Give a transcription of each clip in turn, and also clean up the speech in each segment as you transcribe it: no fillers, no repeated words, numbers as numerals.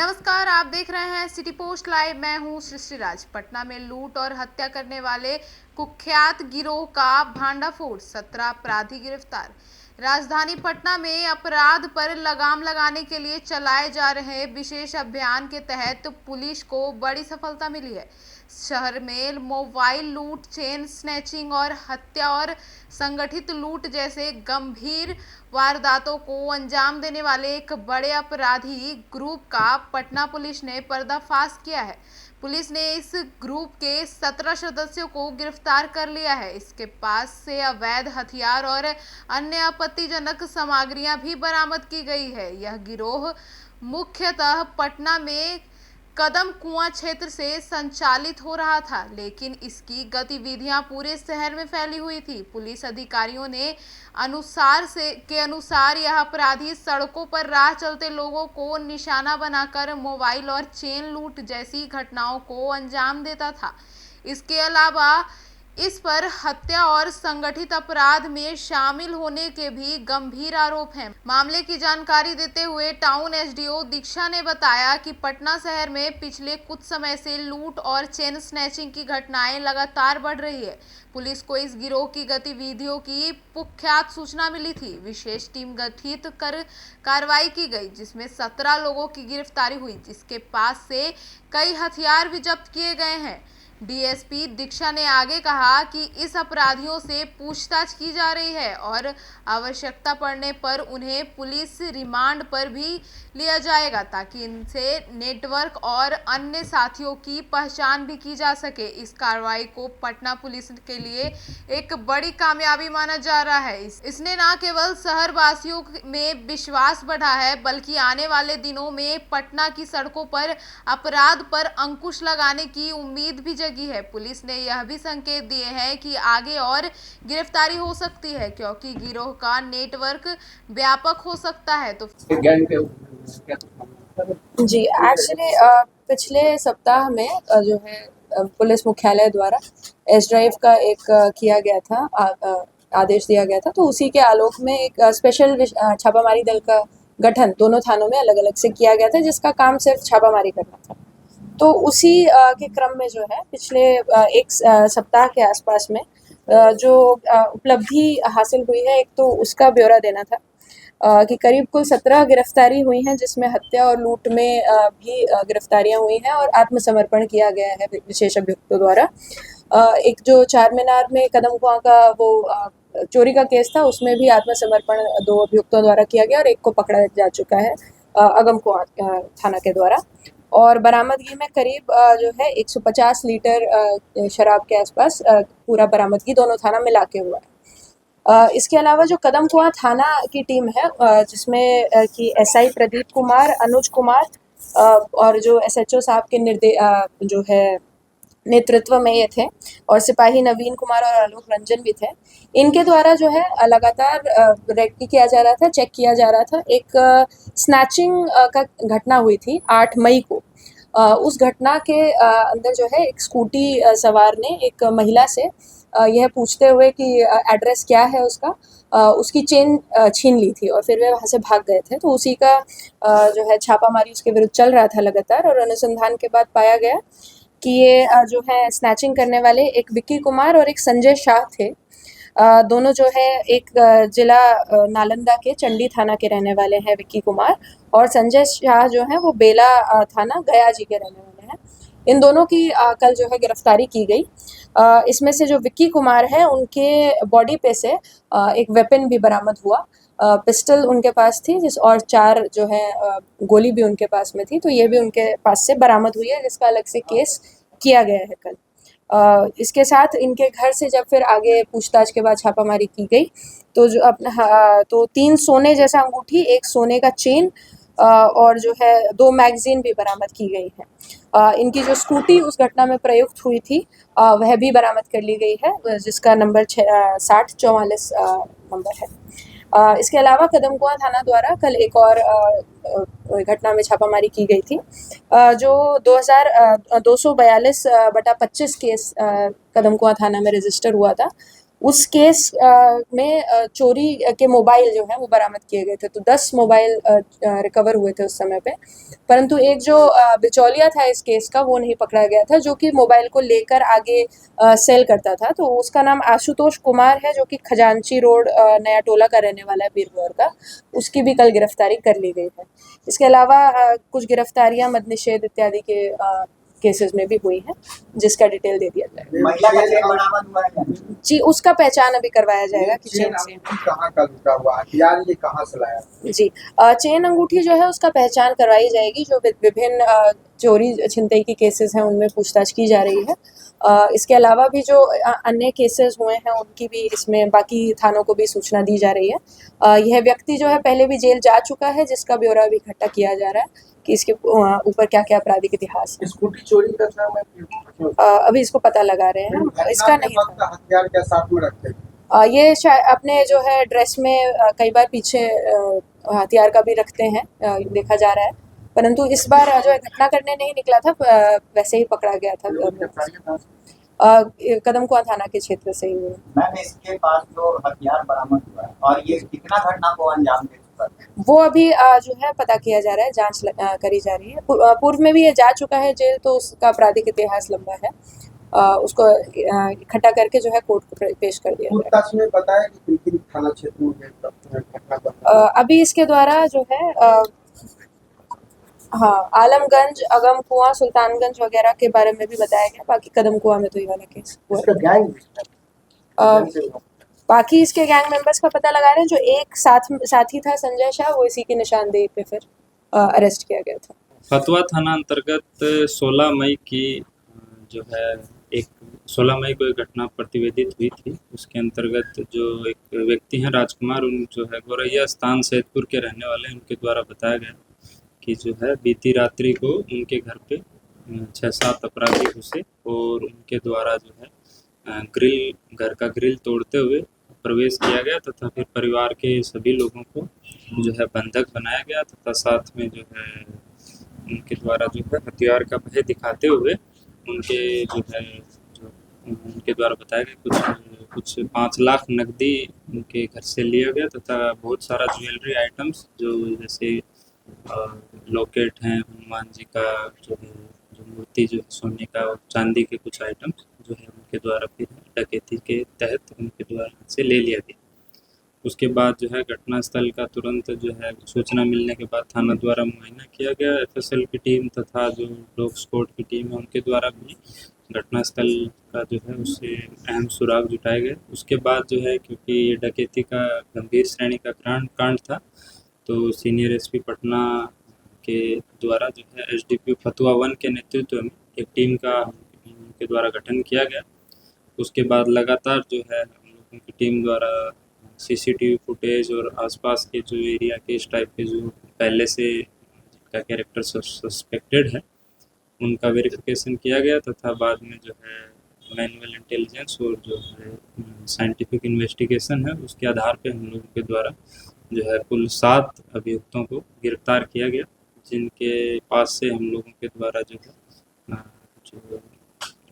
नमस्कार, आप देख रहे हैं सिटी पोस्ट लाइव। मैं हूं सृष्टि राज। पटना में लूट और हत्या करने वाले कुख्यात गिरोह का भांडाफोड़, 17 अपराधी गिरफ्तार। राजधानी पटना में अपराध पर लगाम लगाने के लिए चलाए जा रहे विशेष अभियान के तहत पुलिस को बड़ी सफलता मिली है। शहर में मोबाइल लूट, चेन स्नैचिंग और हत्या और संगठित लूट जैसे गंभीर वारदातों को अंजाम देने वाले एक बड़े अपराधी ग्रुप का पटना पुलिस ने पर्दाफाश किया है। पुलिस ने इस ग्रुप के 17 सदस्यों को गिरफ्तार कर लिया है। इसके पास से अवैध हथियार और अन्य आपत्तिजनक सामग्रियां भी बरामद की गई है। यह गिरोह मुख्यतः पटना में कदम कुआं क्षेत्र से संचालित हो रहा था, लेकिन इसकी गतिविधियां पूरे शहर में फैली हुई थी। पुलिस अधिकारियों ने अनुसार यह अपराधी सड़कों पर राह चलते लोगों को निशाना बनाकर मोबाइल और चेन लूट जैसी घटनाओं को अंजाम देता था। इसके अलावा इस पर हत्या और संगठित अपराध में शामिल होने के भी गंभीर आरोप हैं। मामले की जानकारी देते हुए टाउन एसडीओ दीक्षा ने बताया कि पटना शहर में पिछले कुछ समय से लूट और चेन स्नैचिंग की घटनाएं लगातार बढ़ रही है। पुलिस को इस गिरोह की गतिविधियों की कुख्यात सूचना मिली थी। विशेष टीम गठित कर कार्रवाई की गई, जिसमें 17 लोगों की गिरफ्तारी हुई, जिसके पास से कई हथियार भी जब्त किए गए हैं। डीएसपी दीक्षा ने आगे कहा कि इस अपराधियों से पूछताछ की जा रही है और आवश्यकता पड़ने पर उन्हें पुलिस रिमांड पर भी लिया जाएगा, ताकि इनसे नेटवर्क और अन्य साथियों की पहचान भी की जा सके। इस कार्रवाई को पटना पुलिस के लिए एक बड़ी कामयाबी माना जा रहा है। इसने न केवल शहर वासियों में विश्वास बढ़ा है, बल्कि आने वाले दिनों में पटना की सड़कों पर अपराध पर अंकुश लगाने की उम्मीद भी जगी है। पुलिस ने यह भी संकेत दिए हैं कि आगे और गिरफ्तारी हो सकती है, क्योंकि गिरोह का नेटवर्क व्यापक हो सकता है। तो जी, एक्चुअली पिछले सप्ताह में जो है पुलिस मुख्यालय द्वारा एस ड्राइव का एक किया गया था, आदेश दिया गया था। तो उसी के आलोक में एक स्पेशल छापामारी दल का गठन दोनों थानों में अलग अलग से किया गया था, जिसका काम सिर्फ छापामारी करना था। तो उसी के क्रम में जो है पिछले एक सप्ताह के आसपास में जो उपलब्धि हासिल हुई है, एक तो उसका ब्यौरा देना था कि करीब कुल 17 गिरफ्तारी हुई हैं, जिसमें हत्या और लूट में भी गिरफ्तारियां हुई हैं और आत्मसमर्पण किया गया है विशेष अभियुक्तों द्वारा। एक जो चार मीनार में कदम कुआं का वो चोरी का केस था, उसमें भी आत्मसमर्पण 2 अभियुक्तों द्वारा किया गया और एक को पकड़ा जा चुका है अगम कुआं थाना के द्वारा। और बरामदगी में करीब जो है 150 लीटर शराब के आसपास पूरा बरामदगी दोनों थाना मिला के हुआ है। इसके अलावा जो कदम कुआं थाना की टीम है, जिसमें कि एसआई प्रदीप कुमार, अनुज कुमार और जो एसएचओ साहब के जो है नेतृत्व में ये थे, और सिपाही नवीन कुमार और आलोक रंजन भी थे। इनके द्वारा जो है लगातार रेड किया जा रहा था, चेक किया जा रहा था। एक स्नैचिंग का घटना हुई थी 8 मई को। उस घटना के अंदर जो है एक स्कूटी सवार ने एक महिला से यह पूछते हुए कि एड्रेस क्या है उसका, उसकी चेन छीन ली थी और फिर वे वहाँ से भाग गए थे। तो उसी का जो है छापामारी उसके विरुद्ध चल रहा था लगातार, और अनुसंधान के बाद पाया गया कि ये जो है स्नैचिंग करने वाले एक विक्की कुमार और एक संजय शाह थे। दोनों जो है एक जिला नालंदा के चंडी थाना के रहने वाले हैं विक्की कुमार, और संजय शाह जो है वो बेला थाना गया जी के रहने वाले हैं। इन दोनों की कल जो है गिरफ्तारी की गई। इसमें से जो विक्की कुमार है, उनके बॉडी पे से एक वेपन भी बरामद हुआ। पिस्टल उनके पास थी, और 4 जो है गोली भी उनके पास में थी। तो ये भी उनके पास से बरामद हुई है, जिसका अलग से केस किया गया है कल। इसके साथ इनके घर से जब फिर आगे पूछताछ के बाद छापामारी की गई, तो जो तो 3 सोने जैसा अंगूठी, 1 सोने का चेन और जो है 2 मैगजीन भी बरामद की गई है। इनकी जो स्कूटी उस घटना में प्रयुक्त हुई थी, वह भी बरामद कर ली गई है, जिसका नंबर 6044 नंबर है। इसके अलावा कदम कुआं थाना द्वारा कल एक और घटना में छापामारी की गई थी, जो 242 बटा 25 केस कदम कुआं थाना में रजिस्टर हुआ था। उस केस में चोरी के मोबाइल जो है वो बरामद किए गए थे। तो 10 मोबाइल रिकवर हुए थे उस समय पे, परंतु एक जो बिचौलिया था इस केस का वो नहीं पकड़ा गया था, जो कि मोबाइल को लेकर आगे सेल करता था। तो उसका नाम आशुतोष कुमार है, जो कि खजांची रोड नया टोला का रहने वाला है, बीरगौर का। उसकी भी कल गिरफ्तारी कर ली गई है। इसके अलावा कुछ गिरफ्तारियां मद्य निषेध इत्यादि के केसेस में भी हुई हैं, जिसका डिटेल दे दिया जाएगा। महिला का चेन बरामद हुआ है? जी, उसका पहचान अभी करवाया जाएगा कि चेन से कहाँ का लुटा हुआ हथियार ये कहाँ से लाया? जी। चेन अंगूठी जो है उसका पहचान करवाई जाएगी। जो विभिन्न चोरी छिनतई की केसेस हैं उनमें पूछताछ की जा रही है। इसके अलावा भी जो अन्य केसेस हुए हैं उनकी भी इसमें बाकी थानों को भी सूचना दी जा रही है। यह व्यक्ति जो है पहले भी जेल जा चुका है, जिसका ब्यौरा भी इकट्ठा किया जा रहा है कि इसके ऊपर क्या-क्या आपराधिक इतिहास है। स्कूटी चोरी का था मैं अभी इसको पता लगा रहे हैं, इसका नहीं था। हथियार क्या साथ में रखते हैं? ये शायद अपने जो है ड्रेस में कई बार पीछे हथियार का भी रखते हैं, देखा जा रहा है। परंतु इस बार जो है घटना करने नहीं निकला था, वैसे ही पकड़ा गया था। कदमकुआं थाना के क्षेत्र से ही हुआ। मैम इसके पास जो हथियार बरामद हुआ है और ये कितना घटना को अंजाम दे चुका है? वो अभी जो है पता किया जा रहा है, जांच करी जा रही है। पूर्व में भी ये जा चुका है जेल, तो उसका आपराधिक इतिहास लंबा है। उसको इकट्ठा करके जो है कोर्ट को पेश कर दिया जाएगा। पूछताछ में बताया कि किन थाना क्षेत्र में घटना अभी इसके द्वारा जो है हाँ, आलमगंज, अगमकुआं, सुल्तानगंज वगैरह के बारे में भी बताया गया। बाकी कदमकुआं में तो ये वाला केस हुआ है। इसका गैंग बाकी इसके गैंग मेंबर्स का पता लगा रहे हैं। जो एक साथी था संजय शाह, वो इसी की निशानदेही पे फिर अरेस्ट किया गया था। फतवा थाना अंतर्गत 16 मई की जो है एक 16 मई को एक घटना प्रतिवेदित हुई थी। उसके अंतर्गत जो एक व्यक्ति हैं राजकुमार, उन जो है गोरैया स्थान सैदपुर के रहने वाले हैं, उनके द्वारा बताया गया कि जो है बीती रात्रि को उनके घर पे 6-7 अपराधी घुसे और उनके द्वारा जो है घर का ग्रिल तोड़ते हुए प्रवेश किया गया तथा फिर परिवार के सभी लोगों को जो है बंधक बनाया गया तथा साथ में जो है उनके द्वारा जो है हथियार का भय दिखाते हुए उनके जो है जो उनके द्वारा बताया गया कुछ 5 लाख नकदी उनके घर से लिया गया तथा बहुत सारा ज्वेलरी आइटम्स जो जैसे लॉकेट हैं हनुमान जी का, जो है जो मूर्ति जो है सोने का और चांदी के कुछ आइटम्स जो है उनके द्वारा फिर डकैती के तहत उनके द्वारा से ले लिया गया। उसके बाद जो है घटनास्थल का तुरंत जो है सूचना मिलने के बाद थाना द्वारा मुआयना किया गया। एफएसएल की टीम तथा जो डॉग स्क्वाड की टीम है उनके द्वारा भी घटनास्थल का जो है उससे अहम सुराग जुटाए गए। उसके बाद जो है क्योंकि ये डकैती का गंभीर श्रेणी का कांड था, तो सीनियर एसपी पटना के द्वारा जो है एसडीपीओ फतवा 1 के नेतृत्व में एक टीम का उनके द्वारा गठन किया गया। उसके बाद लगातार जो है हम लोगों की टीम द्वारा सीसीटीवी फुटेज और आसपास के जो एरिया के इस टाइप के जो पहले से जिनका कैरेक्टर सस्पेक्टेड है उनका वेरिफिकेशन किया गया तथा बाद में जो है मैनुअल इंटेलिजेंस और जो है साइंटिफिक इन्वेस्टिगेशन है उसके आधार पे हम लोगों के द्वारा जो है कुल 7 अभियुक्तों को गिरफ्तार किया गया, जिनके पास से हम लोगों के द्वारा जो है जो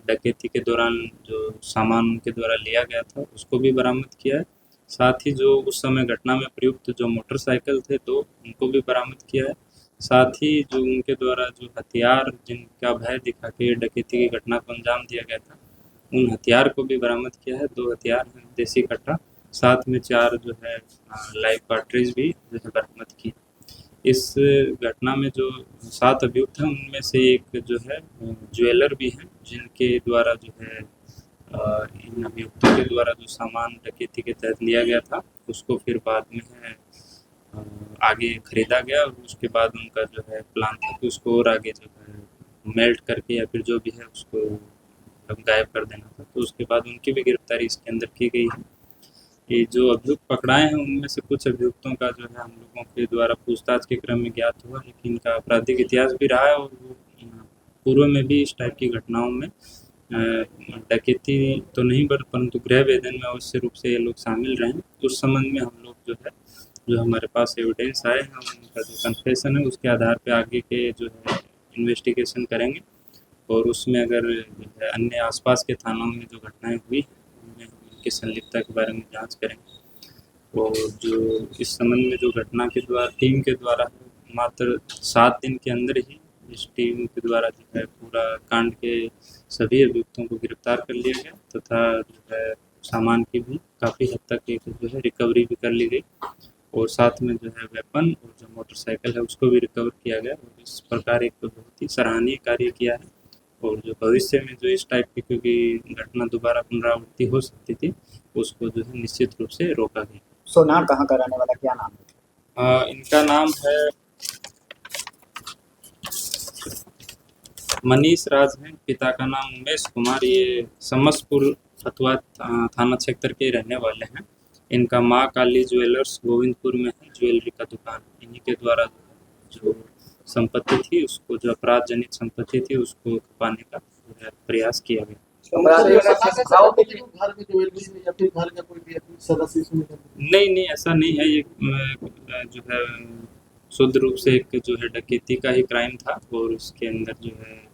डकैती के दौरान जो सामान उनके द्वारा लिया गया था उसको भी बरामद किया है। साथ ही जो उस समय घटना में प्रयुक्त जो मोटरसाइकिल थे तो उनको भी बरामद किया है। साथ ही जो उनके द्वारा जो हथियार जिनका भय दिखा के डकैती की घटना को अंजाम दिया गया था उन हथियार को भी बरामद किया है। 2 हथियार हैं, देसी कट्टा, साथ में 4 जो है लाइव कार्ट्रिज भी जो है बरामद की। इस घटना में जो 7 अभियुक्त हैं उनमें से एक जो है ज्वेलर भी हैं, जिनके द्वारा जो है इन अभियुक्तों के द्वारा जो सामान डकैती के तहत लिया गया था उसको फिर बाद में है आगे खरीदा गया और उसके बाद उनका जो है प्लान था कि उसको और आगे जो है मेल्ट करके या फिर जो भी है उसको गायब कर देना था। तो उसके बाद उनकी भी गिरफ्तारी इसके अंदर की गई है। ये जो अभियुक्त पकड़ाए हैं उनमें से कुछ अभियुक्तों का जो है हम लोगों के द्वारा पूछताछ के क्रम में ज्ञात हुआ है कि इनका आपराधिक इतिहास भी रहा है और वो पूर्व में भी इस टाइप की घटनाओं में डकैती तो नहीं परंतु गृह वेदन में अवश्य रूप से ये लोग शामिल रहे हैं। उस संबंध में हम लोग जो है जो हमारे पास एविडेंस आए हैं उनका जो कन्फेशन है उसके आधार पर आगे के जो है इन्वेस्टिगेशन करेंगे और उसमें अगर जो है अन्य आसपास के थानों में जो घटनाएं हुई उनमें उनकी संलिप्तता के बारे में जांच करेंगे। और जो इस संबंध में जो घटना के द्वारा टीम के द्वारा मात्र 7 दिन के अंदर ही इस टीम के द्वारा जो है पूरा कांड के सभी अभियुक्तों को गिरफ्तार कर लिया गया तथा जो है सामान की भी काफ़ी हद तक एक जो है रिकवरी भी कर ली गई और साथ में जो है वेपन और जो मोटरसाइकिल है उसको भी रिकवर किया गया और इस प्रकार एक बहुत ही सराहनीय कार्य किया है। और जो भविष्य में जो इस टाइप की क्योंकि घटना दोबारा पुनरावृत्ति हो सकती थी उसको जो है निश्चित रूप से रोका गया। सोनार कहाँ का रहने वाला, क्या नाम है? इनका नाम है मनीष राज है, पिता का नाम उमेश कुमार, ये समसपुर फतुहा थाना क्षेत्र के रहने वाले हैं। इनका माँ काली ज्वेलर्स गोविंदपुर में है ज्वेलरी का दुकान। इन्हीं के द्वारा जो संपत्ति थी उसको जो अपराध जनित संपत्ति थी उसको पाने का जो है प्रयास किया गया। नहीं ऐसा नहीं है, ये जो है शुद्ध रूप से एक जो है डकैती का ही क्राइम था और उसके अंदर जो है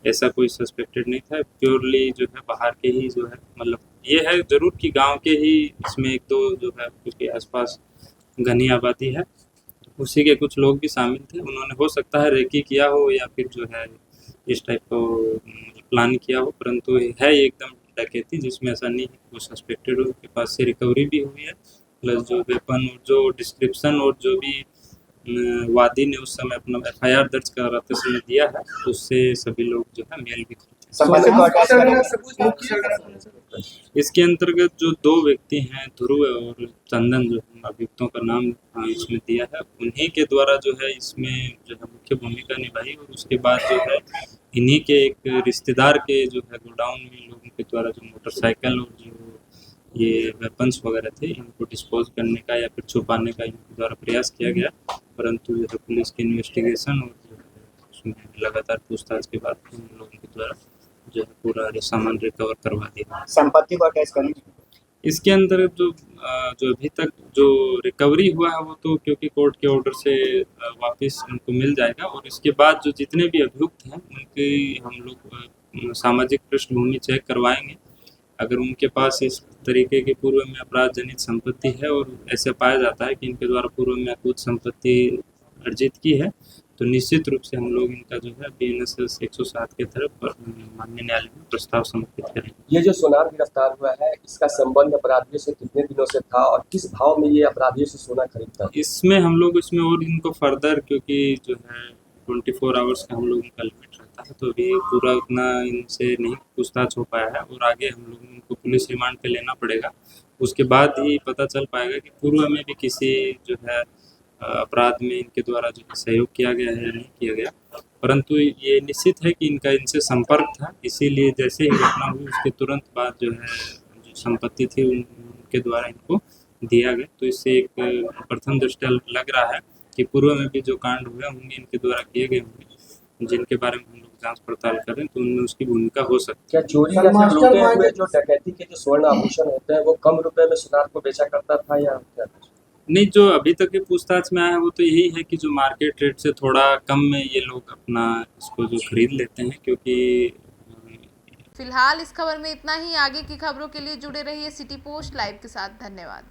ऐसा कोई सस्पेक्टेड नहीं था। प्योरली जो है बाहर के ही जो है मतलब ये है जरूर कि गांव के ही इसमें 1-2 जो है क्योंकि आसपास घनी आबादी है उसी के कुछ लोग भी शामिल थे। उन्होंने हो सकता है रेकी किया हो या फिर जो है इस टाइप को प्लान किया हो, परंतु है ये एकदम डकैती जिसमें ऐसा नहीं है। वो सस्पेक्टेड के पास से रिकवरी भी हुई है प्लस जो वेपन और जो डिस्क्रिप्शन और जो भी वादी ने उस समय अपना FIR दर्ज कराते समय दिया है उससे सभी लोग जो है मेल भी करते हैं। संपत्ति को अटैच करेंगे। इसके अंतर्गत जो 2 व्यक्ति हैं ध्रुव और चंदन जो अभियुक्तों का नाम इसमें दिया है उन्हीं के द्वारा जो है इसमें जो है मुख्य भूमिका निभाई और उसके बाद जो है इन्हीं के एक रिश्तेदार के जो है गोडाउन में लोगों के द्वारा जो मोटरसाइकिल और जो ये वेपन्स वगैरह थे इनको डिस्पोज करने का या फिर छुपाने का इनके द्वारा प्रयास किया गया, परंतु जो है पुलिस की इन्वेस्टिगेशन और जो है उसमें लगातार पूछताछ के बाद उन लोगों के द्वारा जो है पूरा सामान रिकवर करवा दिया। संपत्ति को अटैच करेंगे। इसके अंदर जो अभी तक जो रिकवरी हुआ है वो तो क्योंकि कोर्ट के ऑर्डर से वापस उनको मिल जाएगा और इसके बाद जो जितने भी अभियुक्त हैं उनकी हम लोग सामाजिक पृष्ठभूमि चेक करवाएंगे। अगर उनके पास इस तरीके की पूर्व में अपराध जनित संपत्ति है और ऐसे पाया जाता है कि इनके द्वारा पूर्व में कुछ संपत्ति अर्जित की है तो निश्चित रूप से हम लोग इनका जो है BNSS 107 के तरफ माननीय न्यायालय में प्रस्ताव समर्पित करेंगे। ये जो सोनार गिरफ्तार हुआ है इसका संबंध अपराधियों से कितने दिनों से था और किस भाव में ये अपराधियों से सोना खरीदता? इसमें हम लोग इसमें और इनको फर्दर क्योंकि जो है 24 आवर्स का हम लोग इनका लिमिट रहता है तो अभी पूरा उतना इनसे नहीं पूछताछ हो पाया है और आगे हम लोग इनको पुलिस रिमांड पे लेना पड़ेगा। उसके बाद ही पता चल पाएगा कि पूर्व में भी किसी जो है अपराध में इनके द्वारा जो सहयोग किया गया है या नहीं किया गया, परंतु ये निश्चित है कि इनका इनसे संपर्क था, इसीलिए जैसे ही घटना हुई उसके तुरंत बाद जो है जो संपत्ति थी उनके द्वारा इनको दिया गया। तो इससे एक प्रथम दृष्टया लग रहा है कि पूर्व में भी जो कांड हुए होंगे इनके द्वारा किए गए होंगे जिनके बारे में हम लोग जांच पड़ताल करें तो उनमें उसकी भूमिका हो सकती है। क्या चोरी या फिर लूटे हुए जो डकैती के जो स्वर्ण आभूषण होते हैं वो कम रुपए में सुनार को बेचा करता था या क्या? नहीं, जो अभी तक के पूछताछ में आया है वो तो यही है कि जो मार्केट रेट से थोड़ा कम में ये लोग अपना इसको जो खरीद लेते हैं क्योंकि फिलहाल इस खबर में इतना ही। आगे की खबरों के लिए जुड़े रहिए सिटी पोस्ट लाइव के साथ। धन्यवाद।